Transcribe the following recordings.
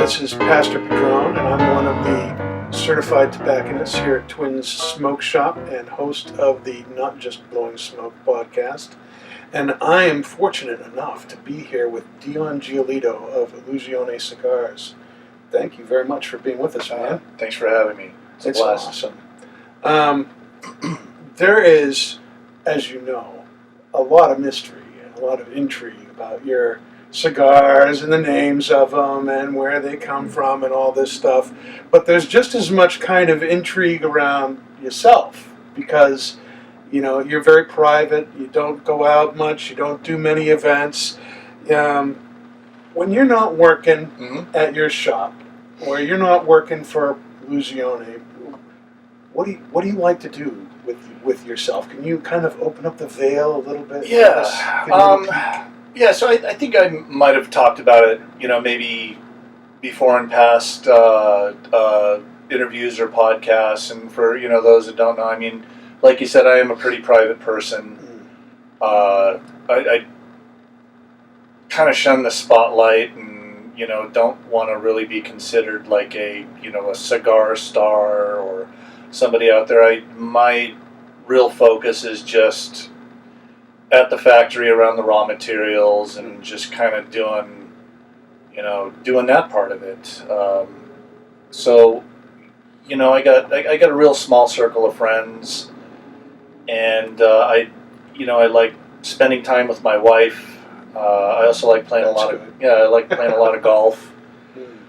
This is Pastor Padron, and I'm one of the certified tobacconists here at Twins Smoke Shop and host of the Not Just Blowing Smoke podcast. And I am fortunate enough to be here with Dion Giolito of Illusione Cigars. Thank you very much for being with us, man. Thanks for having me. It's awesome. There is, as you know, a lot of mystery and a lot of intrigue about your cigars and the names of them and where they come from and all this stuff. But there's just as much kind of intrigue around yourself because, you know, you're very private. You don't go out much. You don't do many events. When you're not working at your shop or you're not working for Illusione, what do you like to do with yourself? Can you kind of open up the veil a little bit? Yeah. Yeah, so I think I might have talked about it, you know, maybe before in past interviews or podcasts. And for, you know, those that don't know, I mean, like you said, I am a pretty private person. I kind of shun the spotlight and, you know, don't want to really be considered like a cigar star or somebody out there. My real focus is just at the factory around the raw materials and just kind of doing that part of it. So, you know, I got a real small circle of friends, and I like spending time with my wife. I also like playing I like playing a lot of golf.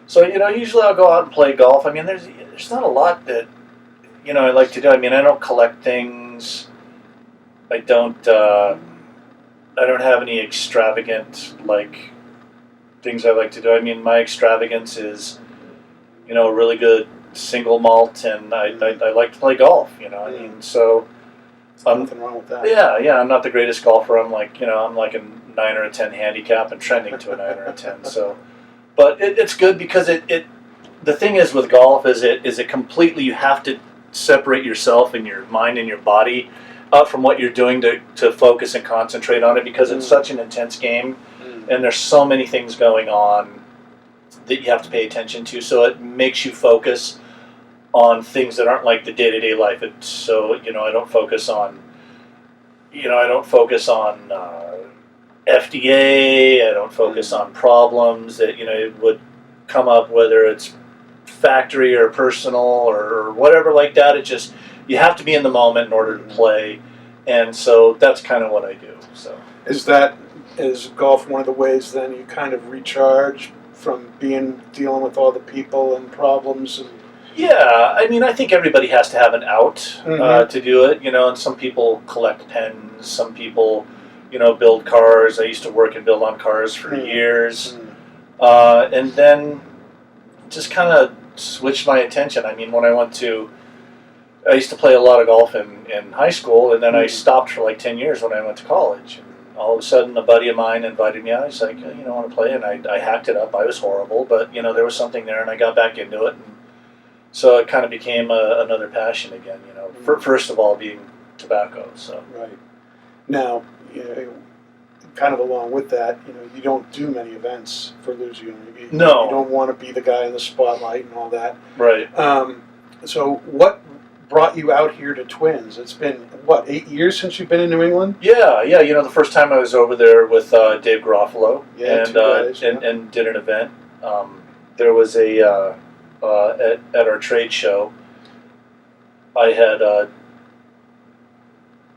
So, you know, usually I'll go out and play golf. I mean, there's not a lot that, you know, I like to do. I mean, I don't collect things. I don't have any extravagant, like, things I like to do. I mean, my extravagance is, you know, a really good single malt, and I like to play golf, you know. I mean, so... nothing wrong with that. Yeah, I'm not the greatest golfer. I'm like a 9 or a 10 handicap and trending to a 9 or a 10. So, but it's good because the thing is with golf is it completely, you have to separate yourself and your mind and your body from what you're doing to focus and concentrate on it, because it's such an intense game and there's so many things going on that you have to pay attention to, so it makes you focus on things that aren't like the day-to-day life. So, you know, I don't focus on FDA, I don't focus on problems that, you know, would come up, whether it's factory or personal or whatever like that. It just, you have to be in the moment in order to play, and so that's kind of what I do. So is golf one of the ways then you kind of recharge from dealing with all the people and problems? Yeah, I mean, I think everybody has to have an out to do it, you know, and some people collect pens, some people, you know, build cars. I used to work and build on cars for years, and then just kind of switched my attention. I mean, I used to play a lot of golf in high school, and then I stopped for like 10 years when I went to college. And all of a sudden, a buddy of mine invited me out. He's like, you know, want to play? And I hacked it up. I was horrible, but, you know, there was something there, and I got back into it. And so it kind of became another passion again, you know, first of all being tobacco. So. Right. Now, you know, kind of along with that, you know, you don't do many events for Illusione. No. You don't want to be the guy in the spotlight and all that. Right. So what brought you out here to Twins? It's been, 8 years since you've been in New England? Yeah. You know, the first time I was over there with Dave Garofalo and did an event. There was at our trade show, I had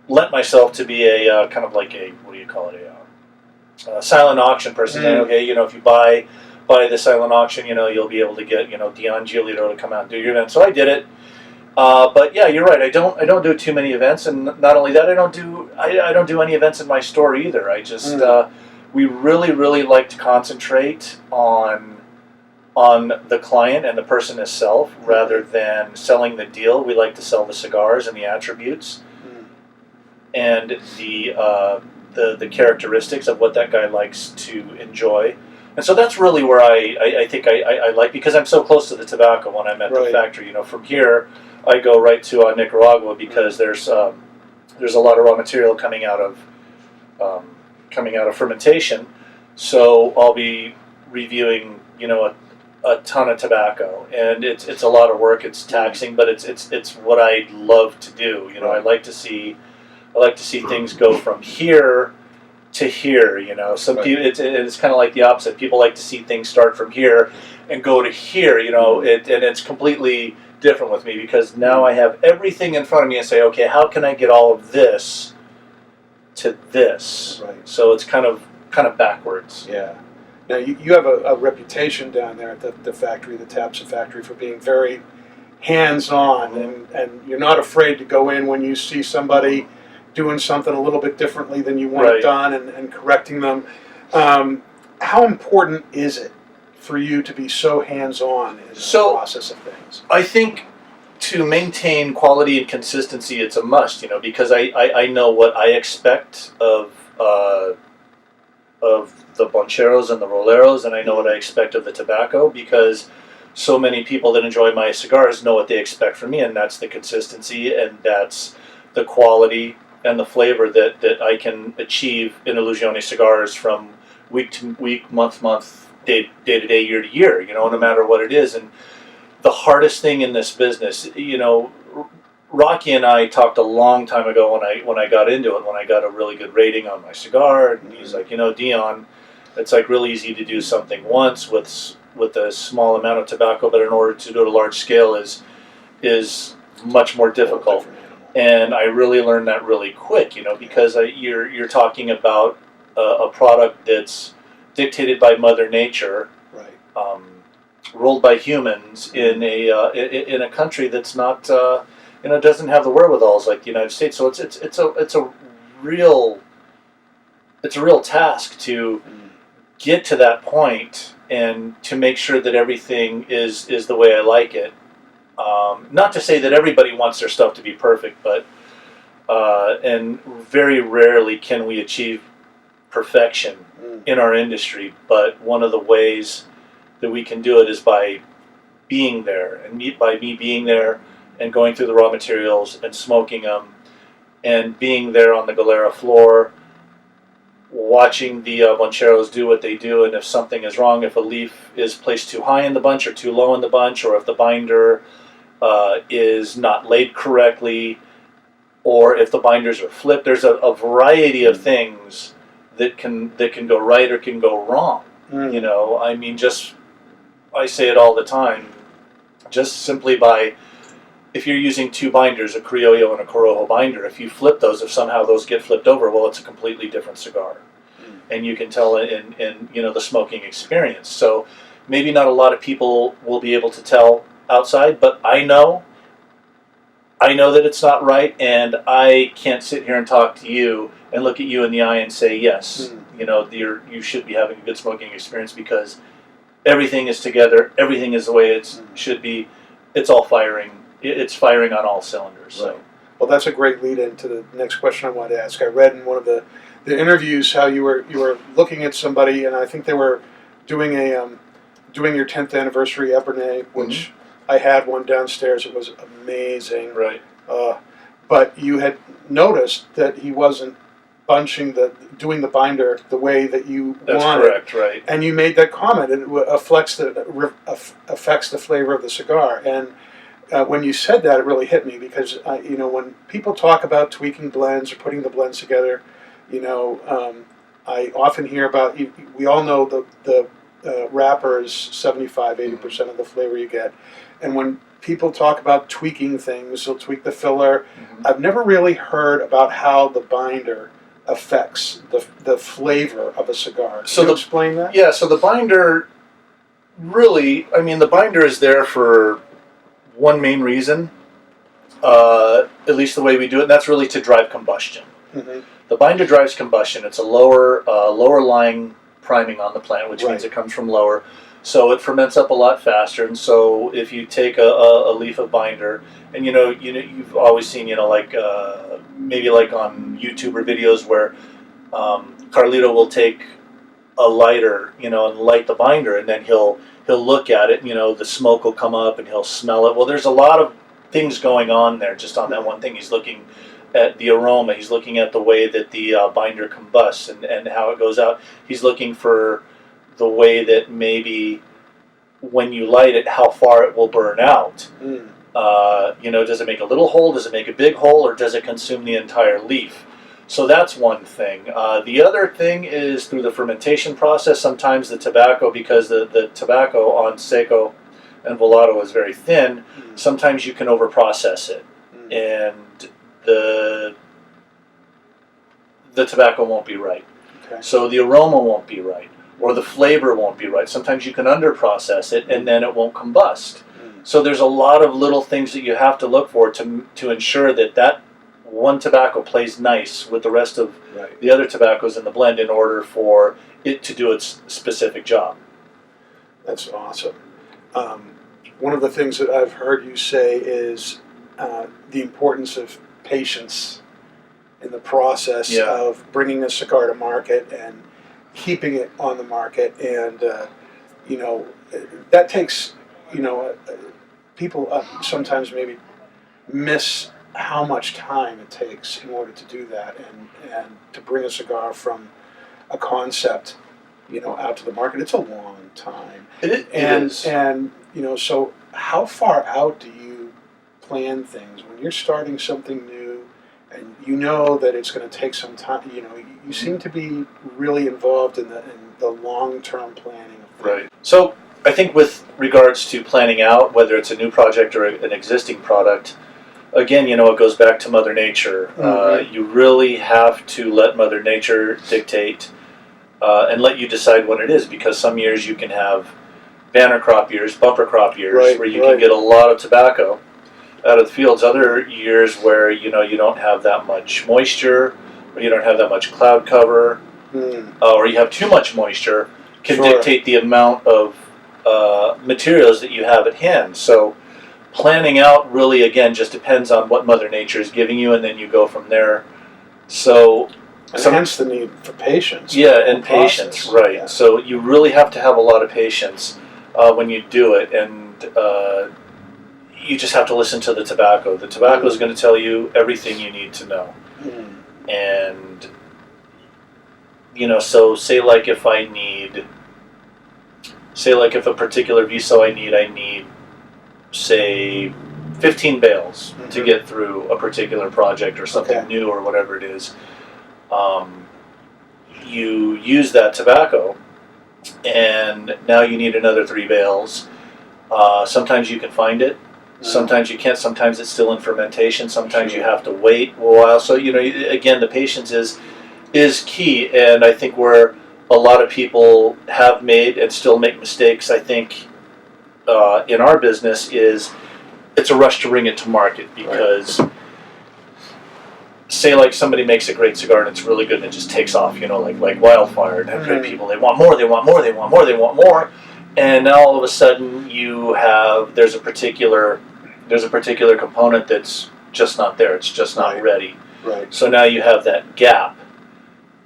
lent myself to be a kind of like a silent auction person. Okay, you know, if you buy the silent auction, you know, you'll be able to get, you know, Dion Giolito to come out and do your event. So I did it. But yeah, you're right. I don't do too many events, and not only that, I don't do any events in my store either. I just we really like to concentrate on the client and the person itself rather than selling the deal. We like to sell the cigars and the attributes and the characteristics of what that guy likes to enjoy. And so that's really where I think I like, because I'm so close to the tobacco when I'm at the factory. You know, from here I go right to Nicaragua because there's a lot of raw material coming out of fermentation. So I'll be reviewing, you know, a ton of tobacco, and it's a lot of work. It's taxing, but it's what I love to do. You know, Right. I like to see things go from here to here. You know, some Right. people it's kind of like the opposite. People like to see things start from here and go to here. You know, and it's completely different with me because now I have everything in front of me and say, okay, how can I get all of this to this? Right. So it's kind of backwards. Yeah. Now you have a reputation down there at the factory, the Tapsa factory, for being very hands-on, and you're not afraid to go in when you see somebody doing something a little bit differently than you want it Right. done, and correcting them. How important is it for you to be so hands-on in the process of things? I think to maintain quality and consistency, it's a must, you know, because I know what I expect of the boncheros and the roleros, and I know what I expect of the tobacco, because so many people that enjoy my cigars know what they expect from me, and that's the consistency, and that's the quality and the flavor that I can achieve in Illusione Cigars from week to week, month to month, day to day, year to year, you know, no matter what it is. And the hardest thing in this business, you know, Rocky and I talked a long time ago when I got into it, when I got a really good rating on my cigar, and he's like, you know, Dion, it's like really easy to do something once with a small amount of tobacco, but in order to do it at a large scale is much more difficult. And I really learned that really quick, you know, because you're talking about a product that's dictated by Mother Nature, Right. rolled by humans in a country that's not you know, doesn't have the wherewithals like the United States. So it's a real task to get to that point and to make sure that everything is the way I like it. Not to say that everybody wants their stuff to be perfect, but and very rarely can we achieve perfection in our industry. But one of the ways that we can do it is by being there, and by me being there and going through the raw materials and smoking them, and being there on the galera floor, watching the boncheros do what they do, and if something is wrong, if a leaf is placed too high in the bunch or too low in the bunch, or if the binder is not laid correctly, or if the binders are flipped, there's a variety of things that can go right or can go wrong. You know, I mean, I say it all the time, just simply by, if you're using two binders, a Criollo and a Corojo binder, if you flip those, if somehow those get flipped over, well, it's a completely different cigar. And you can tell in you know, the smoking experience. So maybe not a lot of people will be able to tell outside, but I know that it's not right, and I can't sit here and talk to you and look at you in the eye and say, yes, you know, you should be having a good smoking experience, because everything is together, everything is the way it should be. It's all firing. It's firing on all cylinders. So. Right. Well, that's a great lead into the next question I wanted to ask. I read in one of the interviews how you were looking at somebody, and I think they were doing doing your 10th anniversary Epernay, which I had one downstairs. It was amazing. Right. But you had noticed that he wasn't doing the binder the way that you That's wanted. correct, right. And you made that comment, and it affects the flavor of the cigar. And when you said that, it really hit me, because you know, when people talk about tweaking blends or putting the blends together, you know, I often hear about. We all know the wrapper is 75-80% of the flavor you get, and when people talk about tweaking things, they'll tweak the filler. I've never really heard about how the binder affects the flavor of a cigar. Can you explain that? Yeah, so the binder, really, I mean, the binder is there for one main reason, at least the way we do it, and that's really to drive combustion. The binder drives combustion. It's a lower lying priming on the plant, which means it comes from lower, so it ferments up a lot faster. And so if you take a leaf of binder, and you know you've always seen, you know, like maybe like on YouTuber videos where Carlito will take a lighter, you know, and light the binder, and then he'll look at it, you know, the smoke will come up and he'll smell it. Well, there's a lot of things going on there just on that one thing. He's looking at the aroma, he's looking at the way that the binder combusts and how it goes out. He's looking for the way that maybe when you light it, how far it will burn out. Mm. Does it make a little hole? Does it make a big hole? Or does it consume the entire leaf? So that's one thing. The other thing is through the fermentation process, sometimes the tobacco, because the tobacco on Seco and Volato is very thin, sometimes you can overprocess it. And the tobacco won't be right. Okay. So the aroma won't be right, or the flavor won't be right. Sometimes you can underprocess it, and then it won't combust. So there's a lot of little things that you have to look for to ensure that one tobacco plays nice with the rest of the other tobaccos in the blend in order for it to do its specific job. That's awesome. One of the things that I've heard you say is the importance of patience in the process of bringing a cigar to market and keeping it on the market. And, that takes, people sometimes maybe miss how much time it takes in order to do that and to bring a cigar from a concept, out to the market. It's a long time. It is. And, so how far out do you plan things when you're starting something new and you know that it's going to take some time? You seem to be really involved in the long-term planning of things. Right. So I think with regards to planning out, whether it's a new project or an existing product, again, it goes back to Mother Nature. You really have to let Mother Nature dictate and let you decide what it is, because some years you can have banner crop years, bumper crop years, where you can get a lot of tobacco out of the fields. Other years where you don't have that much moisture, or you don't have that much cloud cover, or you have too much moisture, can dictate the amount of materials that you have at hand. So planning out really, again, just depends on what Mother Nature is giving you, and then you go from there. So, hence the need for patience. Yeah, and patience, right. Yeah. So you really have to have a lot of patience when you do it, and you just have to listen to the tobacco. The tobacco is going to tell you everything you need to know. And, so say like if a particular VSO I need, say, 15 bales to get through a particular project or something new or whatever it is. You use that tobacco, and now you need another 3 bales. Sometimes you can find it. Sometimes you can't. Sometimes it's still in fermentation. Sometimes you have to wait a while. So, again, the patience is key. And I think where a lot of people have made and still make mistakes, I think, in our business is it's a rush to bring it to market, because say like somebody makes a great cigar and it's really good and it just takes off, like wildfire, and have great people, they want more, and now all of a sudden there's a particular component that's just not there, it's just not ready. Right. So now you have that gap,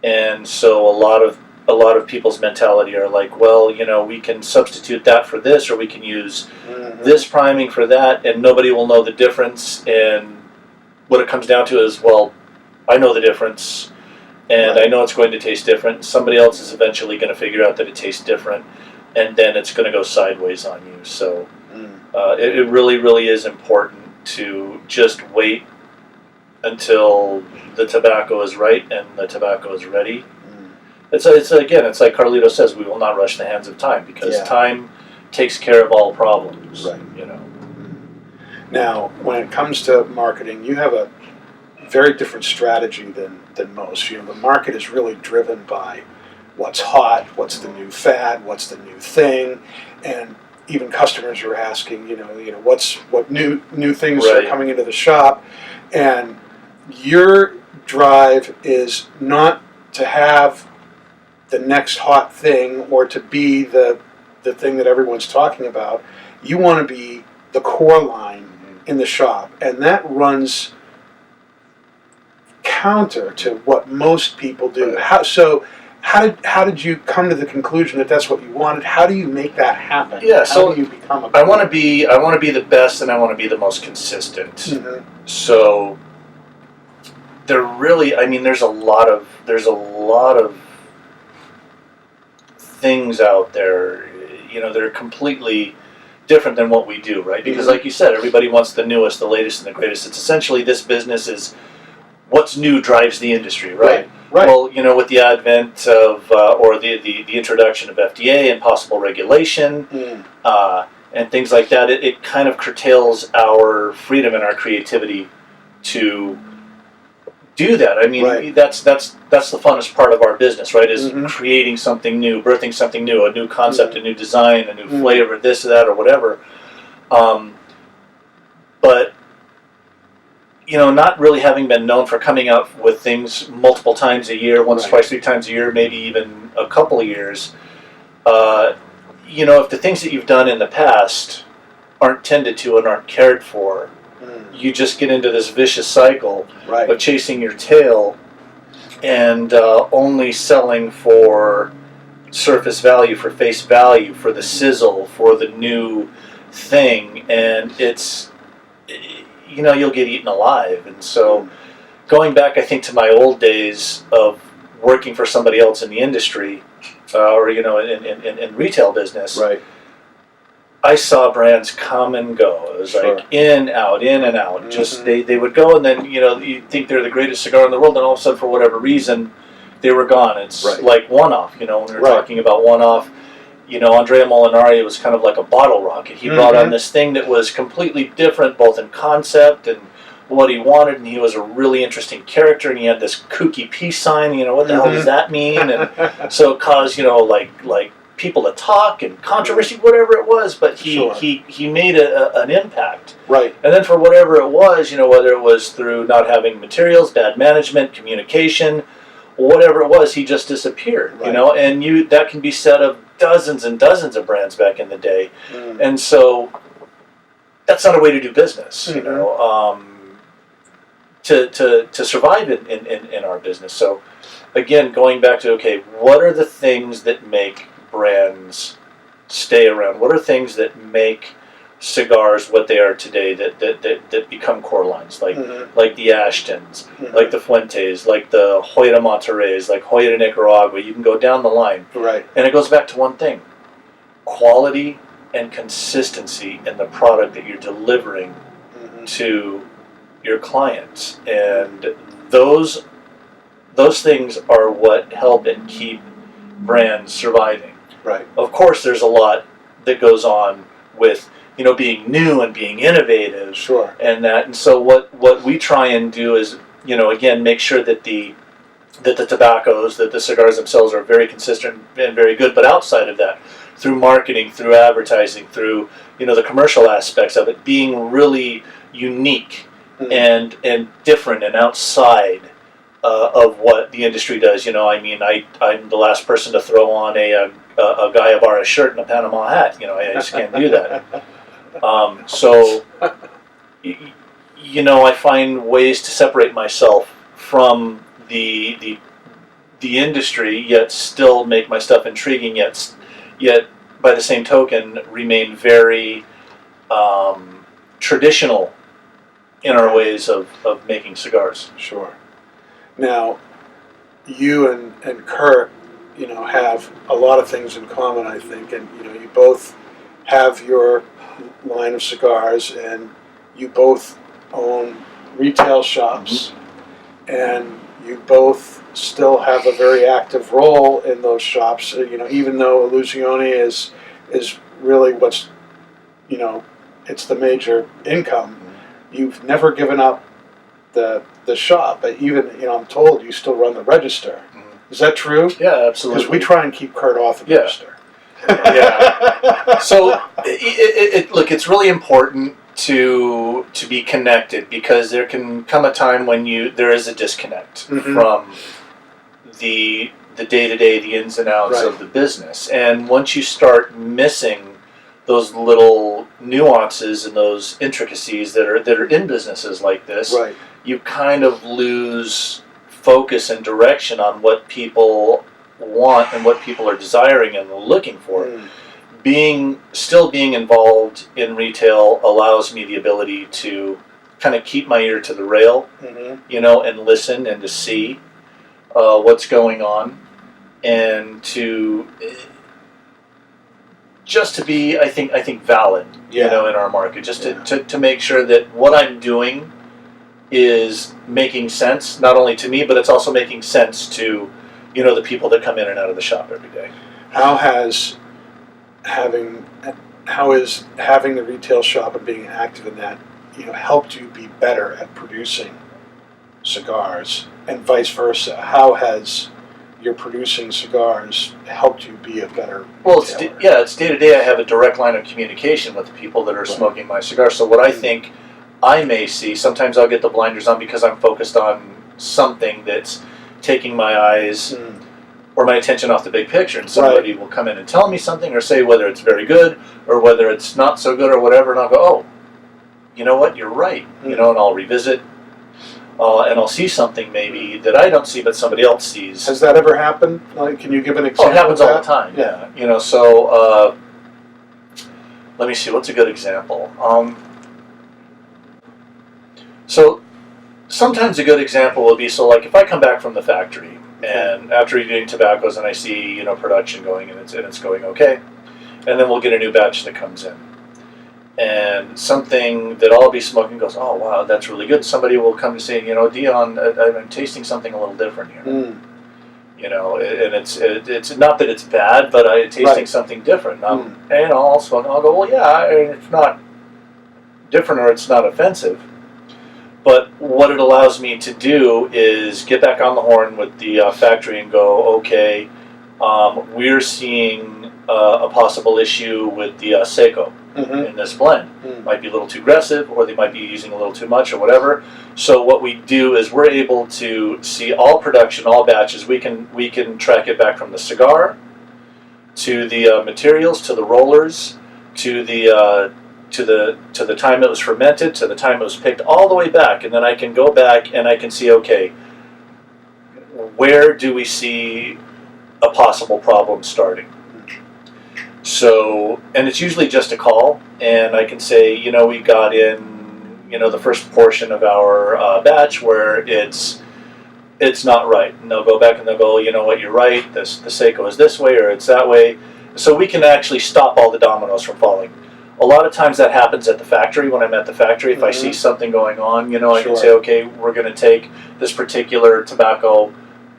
and so a lot of people's mentality are like, well, we can substitute that for this, or we can use this priming for that, and nobody will know the difference. And what it comes down to is, well, I know the difference, and I know it's going to taste different. Somebody else is eventually going to figure out that it tastes different, and then it's going to go sideways on you. So it really, really is important to just wait until the tobacco is right and the tobacco is ready. It's like Carlito says, we will not rush the hands of time, because time takes care of all problems. Right. Now, when it comes to marketing, you have a very different strategy than most. The market is really driven by what's hot, what's the new fad, what's the new thing, and even customers are asking, what new things are coming into the shop, and your drive is not to have the next hot thing or to be the thing that everyone's talking about. You want to be the core line in the shop, and that runs counter to what most people do. How did you come to the conclusion that that's what you wanted? How do you make that happen? Yeah, how do you become a I want to be the best, and I want to be the most consistent. So there's a lot of things out there. that are completely different than what we do, right? Because like you said, everybody wants the newest, the latest, and the greatest. It's essentially this business is what's new drives the industry, right? Right. Well, with the advent of or the introduction of FDA and possible regulation and things like that, it kind of curtails our freedom and our creativity to do that. I mean, that's the funnest part of our business, right? Is creating something new, birthing something new, a new concept, a new design, a new flavor, this or that or whatever. But not really having been known for coming out with things multiple times a year, once, twice, 3 times a year, maybe even a couple of years. If the things that you've done in the past aren't tended to and aren't cared for, you just get into this vicious cycle of chasing your tail and only selling for surface value, for face value, for the sizzle, for the new thing, and it's you'll get eaten alive. And so going back, I think, to my old days of working for somebody else in the industry or in retail business, I saw brands come and go. It was like in, out, in and out. Just they would go, and then you think they're the greatest cigar in the world, and all of a sudden, for whatever reason, they were gone. It's like one-off. When we were talking about one-off, Andrea Molinari was kind of like a bottle rocket. He brought on this thing that was completely different, both in concept and what he wanted, and he was a really interesting character, and he had this kooky peace sign. What the hell does that mean? And so it caused like people to talk and controversy, whatever it was, but he made an impact. And then for whatever it was, whether it was through not having materials, bad management, communication, whatever it was, he just disappeared. And that can be said of dozens and dozens of brands back in the day. And so that's not a way to do business, to survive in our business. So again, going back to, okay, what are the things that make brands stay around? What are things that make cigars what they are today, that become core lines, like the Ashtons, like the Fuentes, like the Hoya Monterreys, like Hoya Nicaragua? You can go down the line. And it goes back to one thing: quality and consistency in the product that you're delivering to your clients. And those things are what help and keep brands surviving. Of course, there's a lot that goes on with being new and being innovative, and that. And so what we try and do is, again, make sure that the tobaccos, that the cigars themselves are very consistent and very good. But outside of that, through marketing, through advertising, through the commercial aspects of it, being really unique and different and outside of what the industry does. I'm the last person to throw on a Guy Ibarra shirt and a Panama hat. I just can't do that. So I find ways to separate myself from the industry, yet still make my stuff intriguing, yet by the same token remain very traditional in our ways of making cigars. Now, you and Kurt, have a lot of things in common, I think, and you both have your line of cigars, and you both own retail shops, and you both still have a very active role in those shops. Even though Illusione is really what's, it's the major income, you've never given up the shop. But even, I'm told you still run the register. Is that true? Yeah, absolutely. Because we try and keep Kurt off the register. So, look, it's really important to be connected, because there can come a time when there is a disconnect from the day-to-day, the ins and outs of the business. And once you start missing those little nuances and those intricacies that are in businesses like this, you kind of lose focus and direction on what people want and what people are desiring and looking for. Still being involved in retail allows me the ability to kind of keep my ear to the rail, and listen and to see what's going on, and to just to be, I think valid, Yeah. you know, in our market, just Yeah. to make sure that what I'm doing is making sense, not only to me, but it's also making sense to, you know, the people that come in and out of the shop every day. How is having the retail shop and being active in that, you know, helped you be better at producing cigars, and vice versa? How has your producing cigars helped you be a better Well, retailer? it's day to day. I have a direct line of communication with the people that are smoking my cigars. So what I think I may see, sometimes I'll get the blinders on because I'm focused on something that's taking my eyes or my attention off the big picture, and somebody will come in and tell me something or say whether it's very good or whether it's not so good or whatever, and I'll go, oh, you know what, you're right, you know, and I'll revisit, and I'll see something maybe that I don't see but somebody else sees. Has that ever happened? Like, can you give an example? Oh, it happens of all that? the time, yeah. You know, so let me see, what's a good example? So sometimes a good example will be, so like if I come back from the factory and after eating tobaccos and I see, you know, production going and it's going okay, and then we'll get a new batch that comes in. And something that I'll be smoking goes, oh wow, that's really good. Somebody will come and say, you know, Dion, I'm tasting something a little different here. You know, and it's not that it's bad, but I'm tasting something different. And you know, I'll smoke and I'll go, well, yeah, it's not different or it's not offensive. But what it allows me to do is get back on the horn with the factory and go, okay, we're seeing a possible issue with the Seco in this blend. Might be a little too aggressive, or they might be using a little too much, or whatever. So what we do is we're able to see all production, all batches. We can track it back from the cigar to the materials, to the rollers, to the time it was fermented, to the time it was picked, all the way back, and then I can go back and I can see, okay, where do we see a possible problem starting? So, and it's usually just a call, and I can say, you know, we got in, you know, the first portion of our batch where it's not right, and they'll go back and they'll go, you know what, you're right, the Seco is this way or it's that way, so we can actually stop all the dominoes from falling. A lot of times that happens at the factory. When I'm at the factory, if I see something going on, you know, I can say, okay, we're going to take this particular tobacco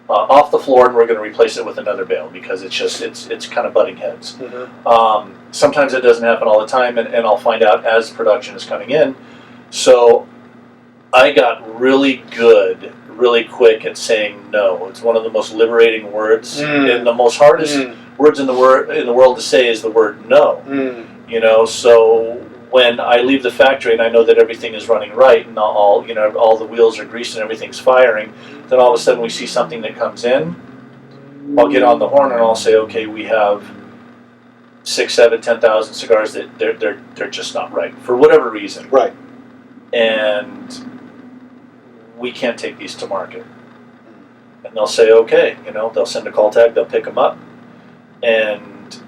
off the floor and we're going to replace it with another bale because it's kind of butting heads. Sometimes it doesn't happen all the time, and I'll find out as production is coming in. So I got really good, really quick at saying no. It's one of the most liberating words, and the most hardest words in the world to say is the word no. You know, so when I leave the factory and I know that everything is running right and all the wheels are greased and everything's firing, then all of a sudden we see something that comes in. I'll get on the horn and I'll say, okay, we have 6, 7, 10,000 cigars that they're just not right for whatever reason. Right. And we can't take these to market. And they'll say, okay, you know, they'll send a call tag, they'll pick them up, and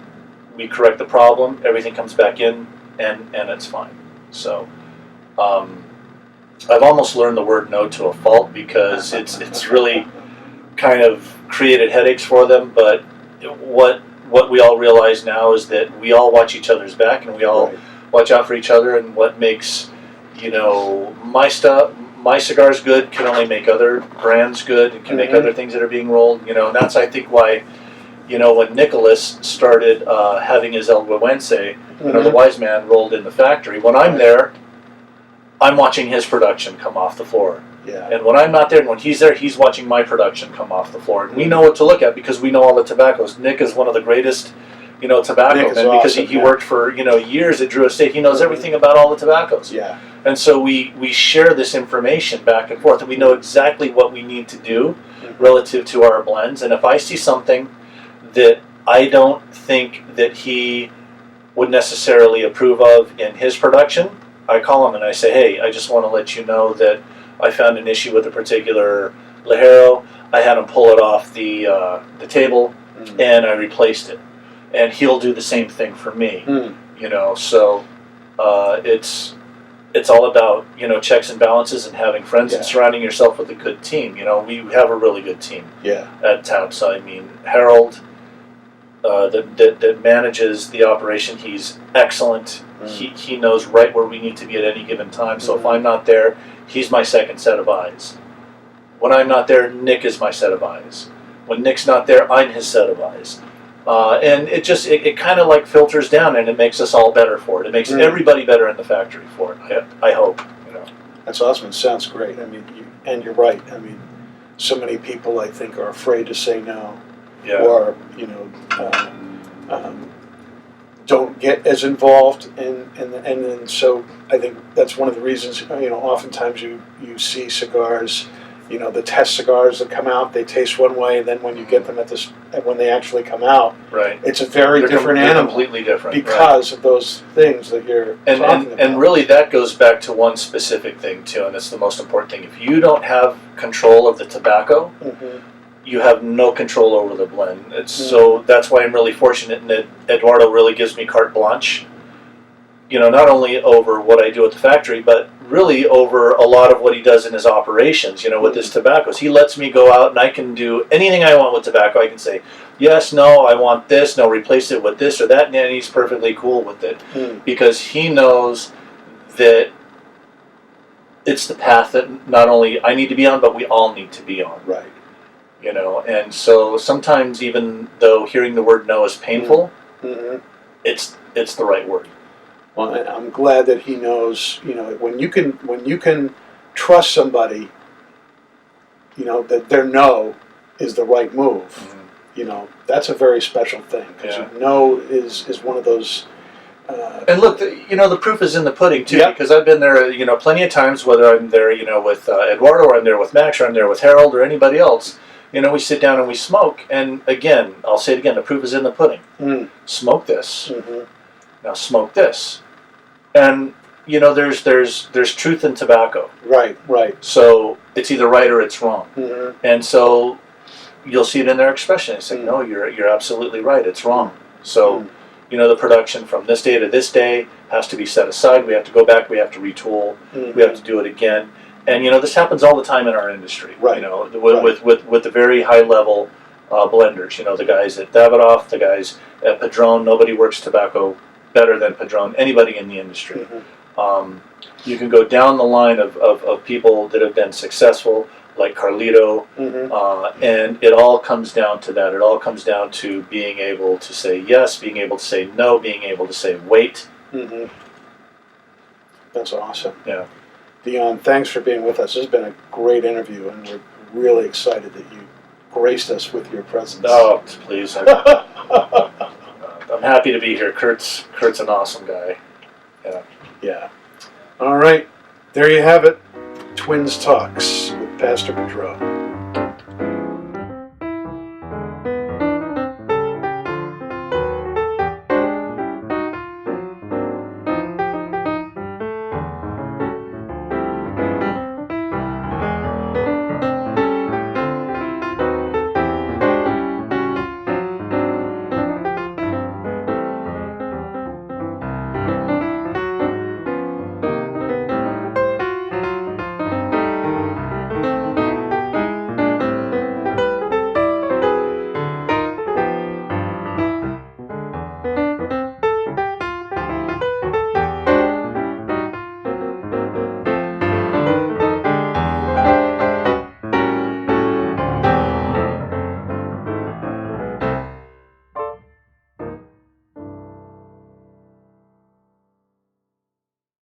we correct the problem, everything comes back in, and it's fine. So I've almost learned the word no to a fault because it's really kind of created headaches for them, but what we all realize now is that we all watch each other's back and we all watch out for each other, and what makes, you know, my cigars good can only make other brands good and can make other things that are being rolled, you know, and that's, I think, why, you know, when Nicholas started having his El Guawense, you know, the wise man rolled in the factory, when I'm there, I'm watching his production come off the floor. Yeah. And when I'm not there, and when he's there, he's watching my production come off the floor. And we know what to look at because we know all the tobaccos. Nick is one of the greatest, you know, tobacco men because he worked for, you know, years at Drew Estate. He knows everything about all the tobaccos. Yeah. And so we share this information back and forth, and we know exactly what we need to do relative to our blends. And if I see something that I don't think that he would necessarily approve of in his production, I call him and I say, hey, I just want to let you know that I found an issue with a particular Ligero. I had him pull it off the table, and I replaced it. And he'll do the same thing for me. You know, so it's all about, you know, checks and balances and having friends and surrounding yourself with a good team. You know, we have a really good team at Taps. I mean, Harold, that manages the operation. He's excellent. He knows right where we need to be at any given time. So if I'm not there, he's my second set of eyes. When I'm not there, Nick is my set of eyes. When Nick's not there, I'm his set of eyes. And it kind of like filters down, and it makes us all better for it. It makes everybody better in the factory for it. I hope. That's awesome. It sounds great. I mean, you're right. I mean, so many people I think are afraid to say no, or don't get as involved and so I think that's one of the reasons. Oftentimes you see cigars. The test cigars that come out, they taste one way, and then when you get them when they actually come out, right, it's a very different animal, completely different, because of those things that you're talking about. And really, that goes back to one specific thing too, and it's the most important thing. If you don't have control of the tobacco, you have no control over the blend. So that's why I'm really fortunate, and that Eduardo really gives me carte blanche. Not only over what I do at the factory, but really over a lot of what he does in his operations, with his tobaccos. He lets me go out and I can do anything I want with tobacco. I can say, yes, no, I want this, no, replace it with this or that, and he's perfectly cool with it. Because he knows that it's the path that not only I need to be on, but we all need to be on. Right. And so sometimes, even though hearing the word no is painful, it's the right word. Well, I'm glad that he knows. When you can trust somebody, that their no is the right move. That's a very special thing, because no is one of those. And look, the proof is in the pudding too. Because I've been there, plenty of times. Whether I'm there, with Eduardo, or I'm there with Max, or I'm there with Harold, or anybody else. We sit down and we smoke. And again, I'll say it again: the proof is in the pudding. Smoke this. Now smoke this. And there's truth in tobacco. Right. So it's either right or it's wrong. And so you'll see it in their expression. They say, no, you're absolutely right. It's wrong. So the production from this day to this day has to be set aside. We have to go back. We have to retool. We have to do it again. And this happens all the time in our industry. Right. With the very high level blenders. The guys at Davidoff, the guys at Padron. Nobody works tobacco better than Padron, anybody in the industry. You can go down the line of people that have been successful, like Carlito, and it all comes down to that. It all comes down to being able to say yes, being able to say no, being able to say wait. That's awesome. Yeah. Dion, thanks for being with us. This has been a great interview, and we're really excited that you graced us with your presence. Oh, please. I'm happy to be here. Kurt's an awesome guy. Yeah. All right. There you have it. Twins Talks with Pastor Padron.